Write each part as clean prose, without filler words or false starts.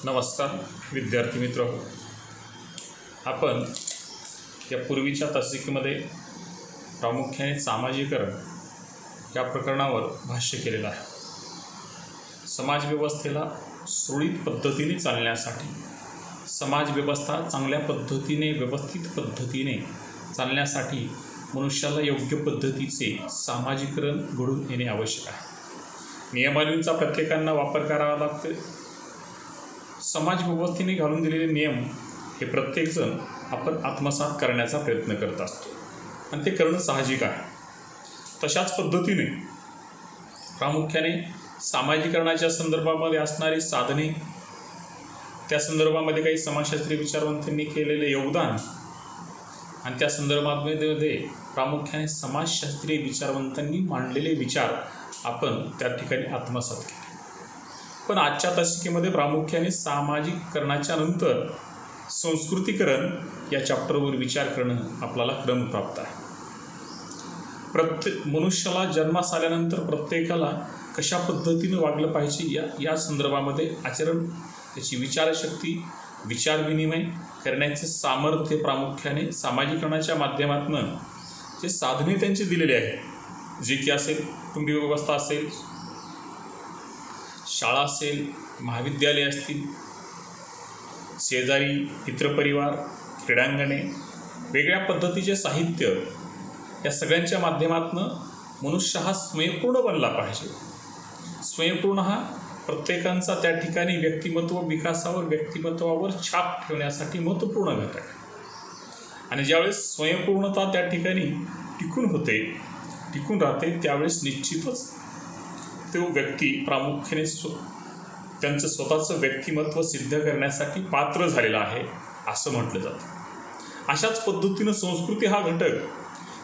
नमस्कार विद्यार्थी मित्र, आपण या पूर्वीच्या तासिकेमध्ये प्रामुख्याने सामाजिकरण या प्रकरणावर भाष्य केलेलं आहे। समाजव्यवस्थेला सुरळीत पद्धतीने चालण्यासाठी, समाजव्यवस्था चांगल्या पद्धतीने व्यवस्थित पद्धतीने चालण्यासाठी मनुष्याला योग्य पद्धतीचे सामाजिकरण घडून येणे आवश्यक आहे। नियमावलींचा प्रत्येकांना वापर करावा लागतो। समाज व्यवस्थेने घालून दिलेले नियम हे प्रत्येकजण आपण आत्मसात करण्याचा प्रयत्न करत असतो आणि ते करणं साहजिक आहे। तशाच पद्धतीने प्रामुख्याने सामाजिकरणाच्या संदर्भामध्ये असणारी साधने, त्या संदर्भामध्ये काही समाजशास्त्रीय विचारवंतांनी केलेले योगदान आणि त्या संदर्भामध्ये प्रामुख्याने समाजशास्त्रीय विचारवंतांनी मांडलेले विचार आपण त्या ठिकाणी आत्मसात केले। पण आजच्या तासिकेमध्ये प्रामुख्याने सामाजिकरणाच्या नंतर संस्कृतीकरण या चॅप्टरवर विचार करणं आपल्याला क्रमप्राप्त आहे। प्रत्येक मनुष्याला जन्मास आल्यानंतर प्रत्येकाला कशा पद्धतीने वागलं पाहिजे या संदर्भामध्ये आचरण, त्याची विचारशक्ती, विचारविनिमय करण्याचे सामर्थ्य प्रामुख्याने सामाजिकरणाच्या माध्यमातून जे साधने त्यांचे दिलेले आहे, जे की असेल कुटुंबीय व्यवस्था असेल, शाळा असेल, महाविद्यालय असतील, शेजारी, मित्रपरिवार, क्रीडांगणे, वेगळ्या पद्धतीचे साहित्य, या सगळ्यांच्या माध्यमातून मनुष्य हा स्वयंपूर्ण बनला पाहिजे। स्वयंपूर्ण हा प्रत्येकांचा त्या ठिकाणी व्यक्तिमत्व विकासावर, व्यक्तिमत्वावर छाप ठेवण्यासाठी महत्त्वपूर्ण घटक आहे। आणि ज्यावेळेस स्वयंपूर्णता त्या ठिकाणी टिकून राहते, त्यावेळेस निश्चितच तो व्यक्ती प्रामुख्याने त्यांचं स्वतःचं व्यक्तिमत्व सिद्ध करण्यासाठी पात्र झालेला आहे असं म्हटलं जातं। अशाच पद्धतीनं संस्कृती हा घटक,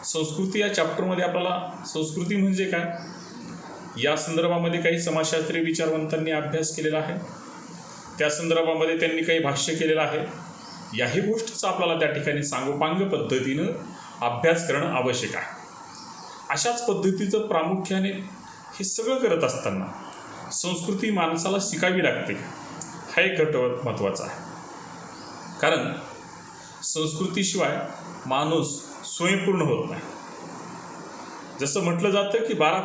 संस्कृती या चॅप्टरमध्ये आपल्याला संस्कृती म्हणजे काय या संदर्भामध्ये काही समाजशास्त्रीय विचारवंतांनी अभ्यास केलेला आहे, त्या संदर्भामध्ये त्यांनी काही भाष्य केलेलं आहे। याही गोष्टीचा आपल्याला त्या ठिकाणी सांगोपांग पद्धतीनं अभ्यास करणं आवश्यक आहे। अशाच पद्धतीचं प्रामुख्याने हे सगळं करत असताना संस्कृती माणसाला शिकावी लागते, हा एक घटक महत्त्वाचा आहे। कारण संस्कृतीशिवाय माणूस स्वयंपूर्ण होत नाही। जसं म्हटलं जातं की 12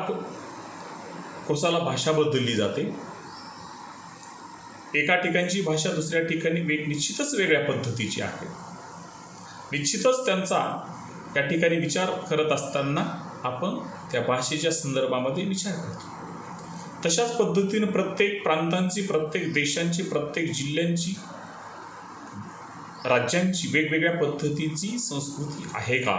कोसाला भाषा बदलली जाते, एका ठिकाणची भाषा दुसऱ्या ठिकाणी निश्चितच वेगळ्या पद्धतीची आहे। निश्चितच त्यांचा या ठिकाणी विचार करत असताना आपण त्या भाषेच्या संदर्भामध्ये विचार करतो। तशाच पद्धतीने प्रत्येक प्रांतांची, प्रत्येक देशांची, प्रत्येक जिल्ह्यांची, राज्यांची वेगवेगळ्या पद्धतीची संस्कृती आहे का,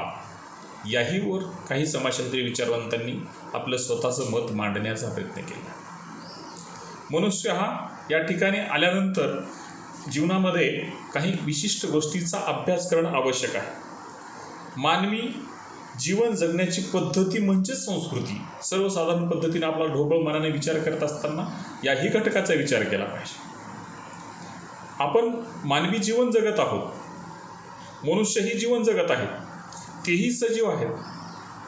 याहीवर काही समाजशास्त्रीय विचारवंतांनी आपलं स्वतःचं मत मांडण्याचा प्रयत्न केला। मनुष्य हा या ठिकाणी आल्यानंतर जीवनामध्ये काही विशिष्ट गोष्टीचा अभ्यास करणं आवश्यक आहे। मानवी जीवन जगण्याची पद्धती म्हणजे संस्कृती। सर्वसाधारण पद्धतीने आपला ढोबळ मनाने विचार करत असताना याही घटकाचा विचार केला पाहिजे। आपण मानवी जीवन जगत आहोत, मनुष्यही जीवन जगत आहेत, तेही सजीव आहेत,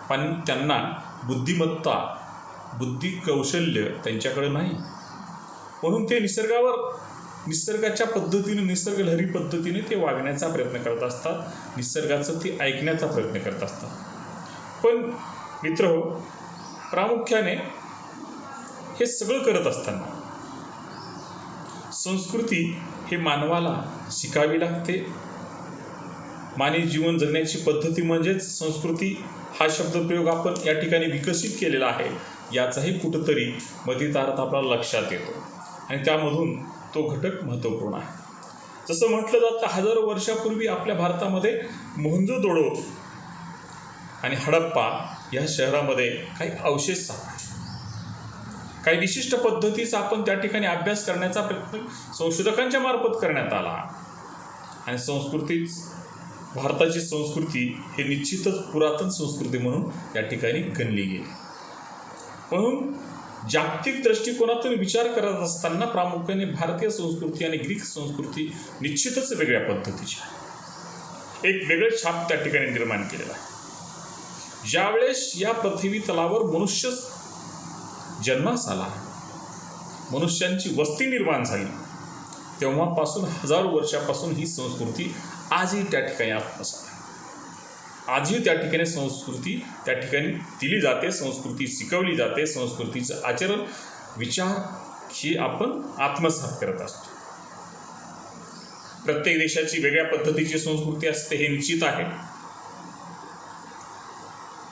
पण त्यांना बुद्धिमत्ता, बुद्धी कौशल्य त्यांच्याकडे नाही। म्हणून ते निसर्गाच्या पद्धतीने, निसर्गलहरी पद्धतीने ते वागण्याचा प्रयत्न करत असतात, निसर्गाचं ते ऐकण्याचा प्रयत्न करत असतात। पण मित्रहो, प्रामुख्याने हे सगळं करत असताना संस्कृती हे मानवाला शिकावी लागते। मानवी जीवन जगण्याची पद्धती म्हणजेच संस्कृती हा शब्दप्रयोग आपण या ठिकाणी विकसित केलेला आहे, याचाही कुठंतरी मधितार्थ आपल्याला लक्षात येतो आणि त्यामधून तो घटक महत्त्वपूर्ण आहे। जसं म्हटलं जातं, हजारो वर्षापूर्वी आपल्या भारतामध्ये मोहनजोदडो आणि हडप्पा या शहरामध्ये काही अवशेष सापडले। काही विशिष्ट पद्धतीचा आपण त्या ठिकाणी अभ्यास करण्याचा प्रयत्न संशोधकांच्या मार्फत करण्यात आला आणि भारताची संस्कृती हे निश्चितच पुरातन संस्कृती म्हणून या ठिकाणी गणली गेली। म्हणून जागतिक दृष्टिकोनातून विचार करत असताना प्रामुख्याने भारतीय संस्कृती आणि ग्रीक संस्कृती निश्चितच वेगळ्या पद्धतीची आहे, एक वेगळं छाप त्या ठिकाणी निर्माण केलेलं आहे। ज्यावेळेस या पृथ्वी तलावर मनुष्य जन्मास आला, मनुष्यांची वस्ती निर्माण झाली, तेव्हापासून हजारो वर्षापासून ही संस्कृती आजही त्या ठिकाणी आत्मसात आहे. आजही त्या ठिकाणी संस्कृती त्या ठिकाणी दिली जाते, संस्कृती शिकवली जाते, संस्कृतीचं आचरण विचार हे आपण आत्मसात करत असतो. प्रत्येक देशाची वेगळ्या पद्धतीची संस्कृती असते हे निश्चित आहे.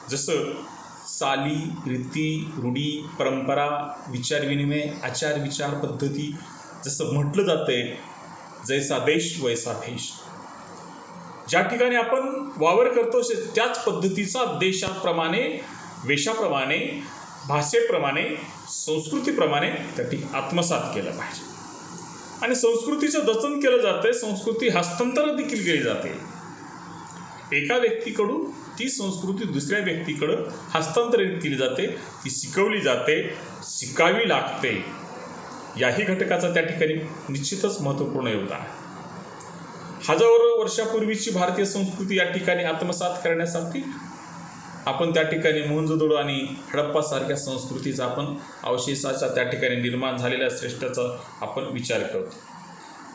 जसं चाली, रीती, रूढी, परंपरा, विचारविनिमय, आचार विचार पद्धती, जसं म्हटलं जातंय जैसा देश वैसा भेष. ज्या ठिकाणी आपण वावर करतो त्याच पद्धतीचा देशाप्रमाणे, वेशाप्रमाणे, भाषेप्रमाणे, संस्कृतीप्रमाणे त्या ठिकाणी आत्मसात केलं पाहिजे. आणि संस्कृतीचं जतन केलं जातं, संस्कृती हस्तांतरण देखील केली जाते. एका व्यक्तीकडून ती संस्कृती दुसऱ्या व्यक्तीकडं हस्तांतरित केली जाते, ती शिकवली जाते, शिकावी लागते. याही घटकाचा त्या ठिकाणी निश्चितच महत्त्वपूर्ण योगदान आहे. हजारो वर्षापूर्वीची भारतीय संस्कृती या ठिकाणी आत्मसात करण्यासाठी आपण त्या ठिकाणी मोहनजोदडो आणि हडप्पासारख्या संस्कृतीचा आपण अवशेषाचा त्या ठिकाणी निर्माण झालेल्या श्रेष्ठाचा आपण विचार करतो.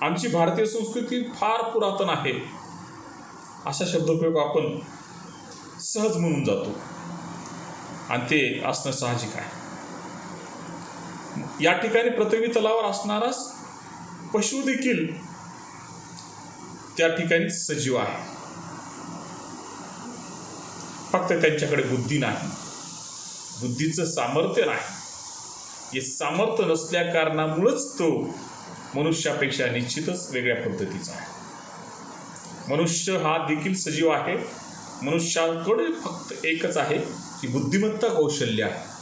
आमची भारतीय संस्कृती फार पुरातन आहे असा शब्दप्रयोग आपण सहज म्हणून जातो आणि ते असणं साहजिक आहे. या ठिकाणी पृथ्वी तलावर असणारा पशु देखील त्या ठिकाणी सजीव आहे. फक्त त्यांच्याकडे बुद्धी नाही, बुद्धीचं सामर्थ्य नाही. हे सामर्थ्य नसल्या कारणामुळेच तो मनुष्यापेक्षा निश्चितच वेगळ्या पद्धतीचा आहे. मनुष्य हा देखील सजीव आहे. मनुष्याकडे फक्त एकच आहे की बुद्धिमत्ता, कौशल्य आहे.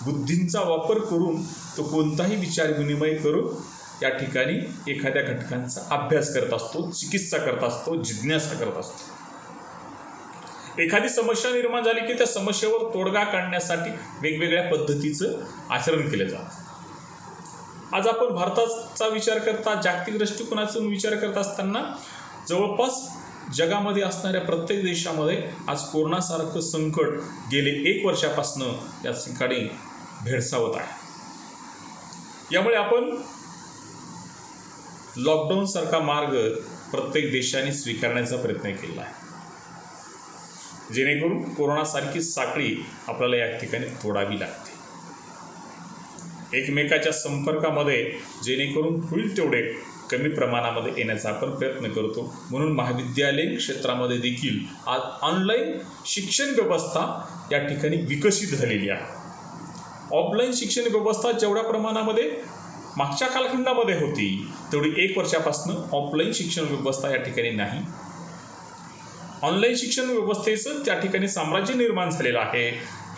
बुद्धींचा वापर करून तो कोणताही विचार विनिमय करून या ठिकाणी एखाद्या घटकांचा अभ्यास करत असतो, चिकित्सा करत असतो, जिज्ञासा करत असतो. एखादी समस्या निर्माण झाली की त्या समस्येवर तोडगा काढण्यासाठी वेगवेगळ्या पद्धतीचं आचरण केलं जातं. आज आपण भारताचा विचार करता, जागतिक दृष्टिकोनातून विचार करत असताना जवळपास जगामध्ये असणाऱ्या प्रत्येक देशामध्ये आज कोरोनासारखं संकट गेले 1 वर्षापासून या ठिकाणी भेडसावत आहे. यामुळे आपण लॉकडाऊनसारखा मार्ग प्रत्येक देशाने स्वीकारण्याचा प्रयत्न केला आहे, जेणेकरून कोरोनासारखी साखळी आपल्याला या ठिकाणी तोडावी लागते. एकमेकाच्या संपर्कामध्ये जेणेकरून होईल तेवढे कमी प्रमाणामध्ये येण्याचा आपण प्रयत्न करतो. म्हणून महाविद्यालयीन क्षेत्रामध्ये देखील आज ऑनलाईन शिक्षण व्यवस्था या ठिकाणी विकसित झालेली आहे. ऑफलाईन शिक्षण व्यवस्था जेवढ्या प्रमाणामध्ये मागच्या कालखंडामध्ये होती तेवढी 1 वर्षापासून ऑफलाईन शिक्षण व्यवस्था या ठिकाणी नाही. ऑनलाईन शिक्षण व्यवस्थेचं त्या ठिकाणी साम्राज्य निर्माण झालेलं आहे.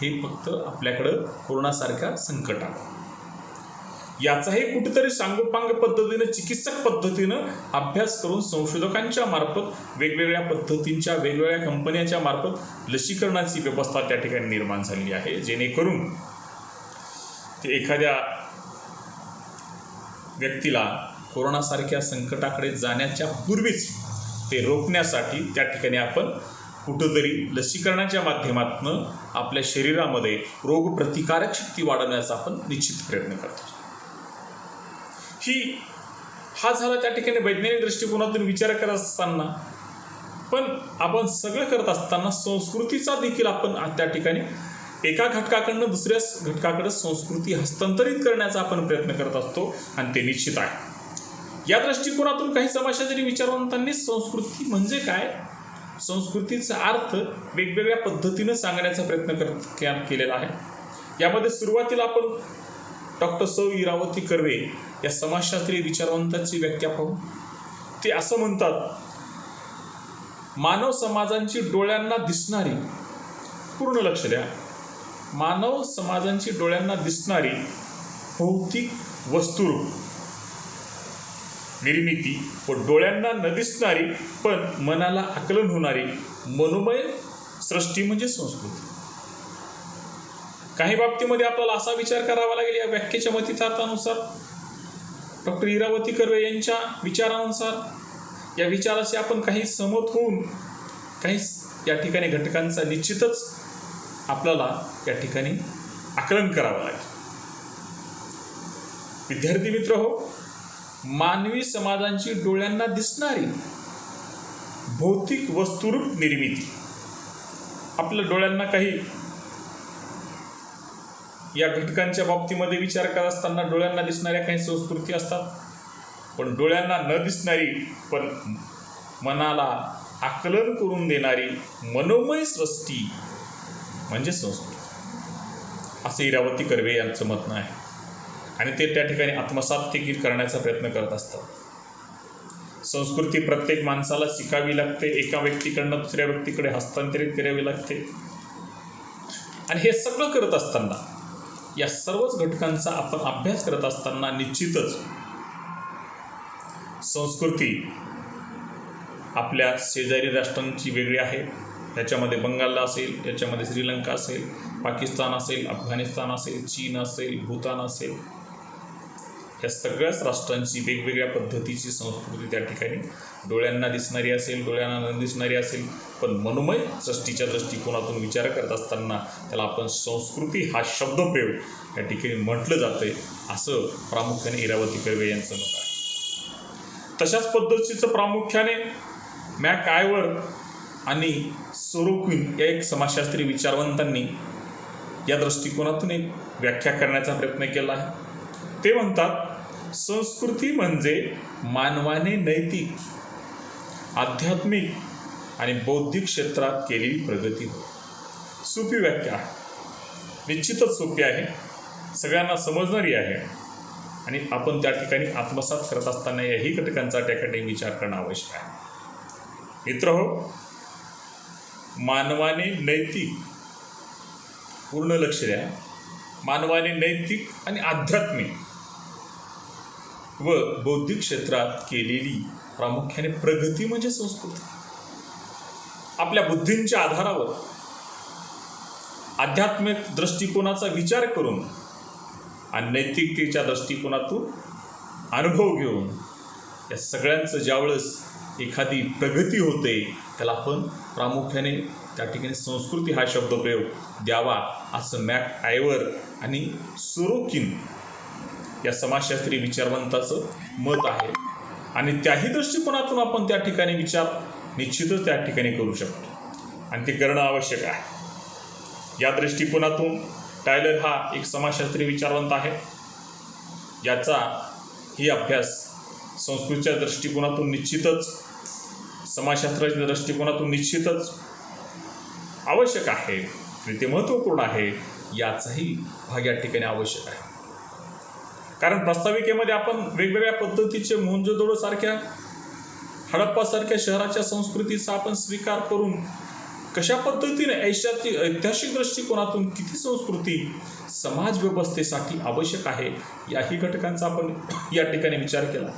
हे फक्त आपल्याकडं कोरोनासारख्या संकट आलं. याचाही कुठेतरी सांगोपांग पद्धतीनं, चिकित्सक पद्धतीनं अभ्यास करून संशोधकांच्या मार्फत वेगवेगळ्या पद्धतींच्या, वेगवेगळ्या कंपन्यांच्या मार्फत लसीकरणाची व्यवस्था त्या ठिकाणी निर्माण झालेली आहे, जेणेकरून ते एखाद्या व्यक्तीला कोरोनासारख्या संकटाकडे जाण्याच्या पूर्वीच ते रोखण्यासाठी त्या ठिकाणी आपण कुठंतरी लसीकरणाच्या माध्यमातून आपल्या शरीरामध्ये रोगप्रतिकारक शक्ती वाढवण्याचा आपण निश्चित प्रयत्न करतो. हा झाला त्या ठिकाणी वैज्ञानिक दृष्टिकोनातून विचार करत असताना, पण आपण सगळं करत असताना संस्कृतीचा देखील आपण त्या ठिकाणी एका घटकाकडनं दुसऱ्या घटकाकडे संस्कृती हस्तांतरित करण्याचा आपण प्रयत्न करत असतो आणि ते निश्चित आहे. या दृष्टिकोनातून काही समाजशास्त्री विचारवंतांनी संस्कृती म्हणजे काय, संस्कृतीचा अर्थ वेगवेगळ्या पद्धतीनं सांगण्याचा प्रयत्न केलेला आहे. यामध्ये सुरुवातीला आपण डॉक्टर सौ इरावती कर्वे या समाजशास्त्रीय विचारवंतांची व्याख्या पाहू. ते असं म्हणतात, मानव समाजांची डोळ्यांना दिसणारी, पूर्ण लक्ष द्या, मानव समाजांची डोळ्यांना दिसणारी भौतिक वस्तुरूप निर्मिती व डोळ्यांना न दिसणारी पण मनाला आकलन होणारी मनोमय सृष्टी म्हणजे संस्कृती. काही बाबतीमध्ये आपल्याला असा विचार करावा लागेल, या व्याख्येच्या मतितार्थानुसार, डॉक्टर इरावती कर्वे यांच्या विचारानुसार या विचाराशी आपण काही सहमत होऊन काही या ठिकाणी घटकांचा निश्चितच आपल्याला या ठिकाणी आकलन करावं लागेल. विद्यार्थी मित्र हो, मानवी समाजांची डोळ्यांना दिसणारी भौतिक वस्तुरूप निर्मिती. आपल्या डोळ्यांना काही या घटकांच्या बाबतीमध्ये विचार करत असताना डोळ्यांना दिसणाऱ्या काही संस्कृती असतात, पण डोळ्यांना न दिसणारी पण मनाला आकलन करून देणारी मनोमय सृष्टी म्हणजे संस्कृती, असे इरावती कर्वे यांचं म्हणणं आहे. आणि ते त्या ठिकाणी आत्मसात देखील करण्याचा प्रयत्न करत असतात. संस्कृती प्रत्येक माणसाला शिकावी लागते, एका व्यक्तीकडनं दुसऱ्या व्यक्तीकडे हस्तांतरित करावी लागते. आणि हे सगळं करत असताना, या सर्वच घटकांचा आपण अभ्यास करत असताना निश्चितच संस्कृती आपल्या शेजारी राष्ट्रांची वेगळी आहे. याच्यामध्ये बंगाल असेल, याच्यामध्ये श्रीलंका असेल, पाकिस्तान असेल, अफगाणिस्तान असेल, चीन असेल, भूतान असेल, या सगळ्याच राष्ट्रांची वेगवेगळ्या पद्धतीची संस्कृती त्या ठिकाणी डोळ्यांना दिसणारी असेल, डोळ्यांना न दिसणारी असेल, पण मनोमय सृष्टीच्या दृष्टिकोनातून विचार करत असताना त्याला आपण संस्कृती हा शब्दप्रयोग या ठिकाणी म्हटलं जातंय, असं प्रामुख्याने इरावती कर्वे यांचं मत आहे. तशाच पद्धतीचं प्रामुख्याने मॅक आयवर आणि सोरोकिन या एक समाजशास्त्रीय विचारवंतांनी या दृष्टिकोनातून एक व्याख्या करण्याचा प्रयत्न केला आहे. ते म्हणतात, संस्कृती म्हणजे मानवाने नैतिक, आध्यात्मिक आणि बौद्धिक क्षेत्रात केलेली प्रगती होय. सोपी व्याख्या आहे, निश्चितच सोपी आहे, सगळ्यांना समजणारी आहे. आणि आपण त्या ठिकाणी आत्मसात करत असताना याही घटकांचा त्या ठिकाणी विचार करणं आवश्यक आहे. मित्रहो, मानवाने नैतिक, पूर्ण लक्ष द्या, मानवाने नैतिक आणि आध्यात्मिक व बौद्धिक क्षेत्रात केलेली प्रामुख्याने प्रगती म्हणजे संस्कृती. आपल्या बुद्धींच्या आधारावर आध्यात्मिक दृष्टिकोनाचा विचार करून आणि नैतिकतेच्या दृष्टिकोनातून अनुभव घेऊन या सगळ्यांचं ज्यावेळेस एखादी प्रगती होते, त्याला आपण प्रामुख्याने त्या ठिकाणी संस्कृती हा शब्दप्रयोग द्यावा, असं मॅक आयवर आणि सोरोकिन या समाजशास्त्रीय विचारवंताचं मत आहे. आणि त्याही दृष्टिकोनातून आपण त्या ठिकाणी विचार निश्चितच त्या ठिकाणी करू शकतो आणि ते करणं आवश्यक आहे. या दृष्टिकोनातून टायलर हा एक समाजशास्त्रीय विचारवंत आहे, याचा ही अभ्यास संस्कृतीच्या दृष्टिकोनातून निश्चितच, समाजशास्त्राच्या दृष्टिकोनातून निश्चितच आवश्यक आहे आणि ते महत्त्वपूर्ण आहे. याचाही भाग या ठिकाणी आवश्यक आहे. कारण प्रास्ताविकेमध्ये आपण वेगवेगळ्या पद्धतीचे मोहनजोदडो सारख्या, हडप्पासारख्या शहराच्या संस्कृतीचा आपण स्वीकार करून कशा पद्धतीने ऐतिहासिक दृष्टिकोनातून किती संस्कृती समाज व्यवस्थेसाठी आवश्यक आहे, याही घटकांचा आपण या ठिकाणी विचार केला.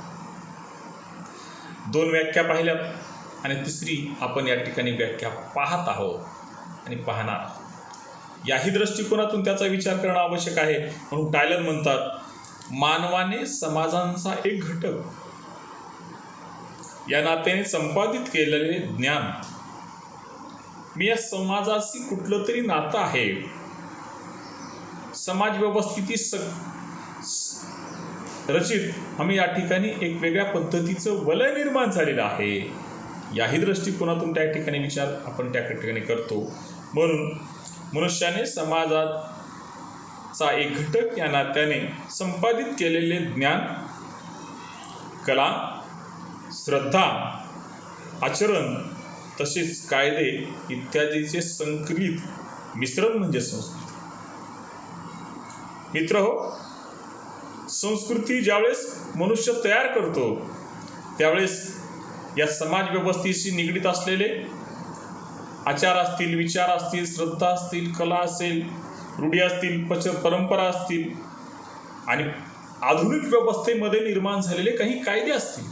2 व्याख्या पाहिल्यात आणि तिसरी आपण या ठिकाणी व्याख्या पाहत आहोत आणि पाहणार आहोत. याही दृष्टिकोनातून त्याचा विचार करणं आवश्यक आहे. म्हणून टायलर म्हणतात, मानवाने समाजांचा एक घटक या नात्याने संपादित केलेले ज्ञान, मी या समाजाशी कुठलं तरी नातं आहे, समाज व्यवस्थिती रचित आम्ही या ठिकाणी एक वेगळ्या पद्धतीचं वलय निर्माण झालेलं आहे, याही दृष्टिकोनातून त्या ठिकाणी विचार आपण त्या ठिकाणी करतो. म्हणून मनुष्याने समाजाचा एक घटक या नात्याने संपादित केलेले ज्ञान, कला, श्रद्धा, आचरण तसेच कायदे इत्यादीचे संकलित मिश्रण म्हणजे संस्कृती. मित्रहो, संस्कृती ज्यावेळेस मनुष्य तयार करतो, त्यावेळेस या समाज व्यवस्थेशी निगडीत असलेले आचार असतील, विचार असतील, श्रद्धा असतील, कला असेल, रूढी असतील, परंपरा असतील आणि आधुनिक व्यवस्थेमध्ये निर्माण झालेले काही कायदे असतील,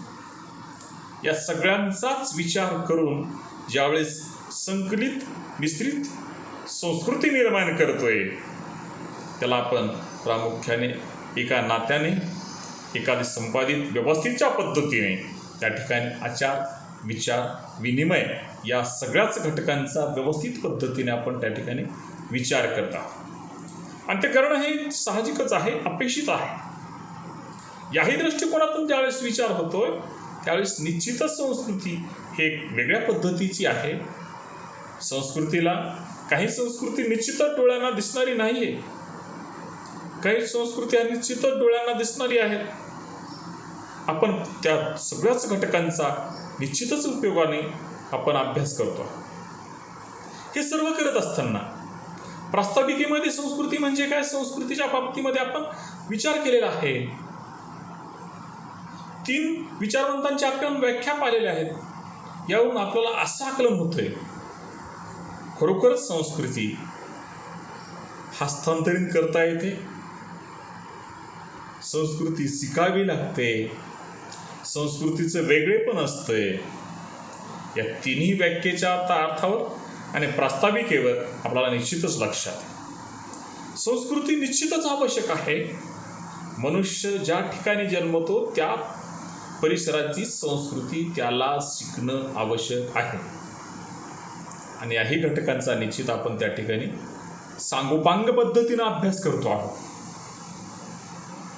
या सगळ्यांचाच विचार करून ज्यावेळेस संकलित मिश्रित संस्कृती निर्माण करतोय, त्याला आपण प्रामुख्याने एका नात्याने, एखादी संपादित व्यवस्थेच्या पद्धतीने त्या ठिकाणी आचार, विचार, विनिमय या सगळ्याच घटकांचा व्यवस्थित पद्धतीने आपण त्या ठिकाणी विचार करत आहोत. आणि ते करणं हे साहजिकच आहे, अपेक्षित आहे. याही दृष्टिकोनातून ज्यावेळेस विचार होतोय त्यावेळेस निश्चितच संस्कृती हे एक वेगळ्या पद्धतीची आहे. संस्कृतीला काही संस्कृती निश्चितच डोळ्यांना दिसणारी नाहीये, काही संस्कृती निश्चितच डोळ्यांना दिसणारी आहेत. आपण त्या सगळ्याच घटकांचा निश्चितच उपयोगाने आपण अभ्यास करतो. हे सर्व करत असताना प्रास्ताविकेमध्ये संस्कृती म्हणजे काय, संस्कृतीच्या बाबतीमध्ये आपण विचार केलेला आहे. 3 विचारवंतांच्या आपण व्याख्या पाहिलेल्या आहेत. यावरून आपल्याला असं आकलन होतंय, खरोखरच संस्कृती हस्तांतरित करता येते, संस्कृती शिकावी लागते, संस्कृतीचं वेगळेपण असतंय. या तिन्ही व्याख्येच्या अर्थावर आणि प्रास्ताविकेवर आपल्याला निश्चितच लक्षात आहे. संस्कृती निश्चितच आवश्यक आहे. मनुष्य ज्या ठिकाणी जन्मतो त्या परिसराची संस्कृती त्याला शिकणं आवश्यक आहे. आणि याही घटकांचा निश्चित आपण त्या ठिकाणी सांगोपांग पद्धतीनं अभ्यास करतो आहोत.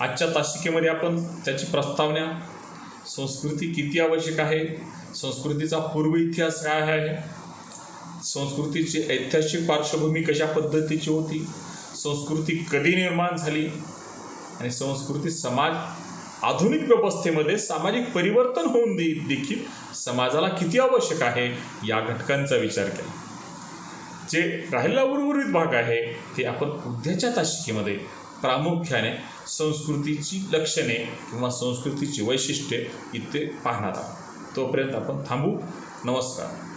आजच्या तासिकेमध्ये आपण त्याची प्रस्तावना, संस्कृती किती आवश्यक आहे, संस्कृतीचा पूर्व इतिहास काय आहे, संस्कृतीची ऐतिहासिक पार्श्वभूमी कशा पद्धतीची होती, संस्कृती कधी निर्माण झाली आणि संस्कृती समाज आधुनिक व्यवस्थेमध्ये सामाजिक परिवर्तन होऊन देखील समाजाला किती आवश्यक आहे या घटकांचा विचार केला. जे राहिलेला उर्वरित भाग आहे ते आपण उद्याच्या तासिकेमध्ये प्रामुख्याने संस्कृतीची लक्षणे किंवा संस्कृतीची वैशिष्ट्ये इथे पाहणार आहोत. तोपर्यंत आपण थांबू. नमस्कार.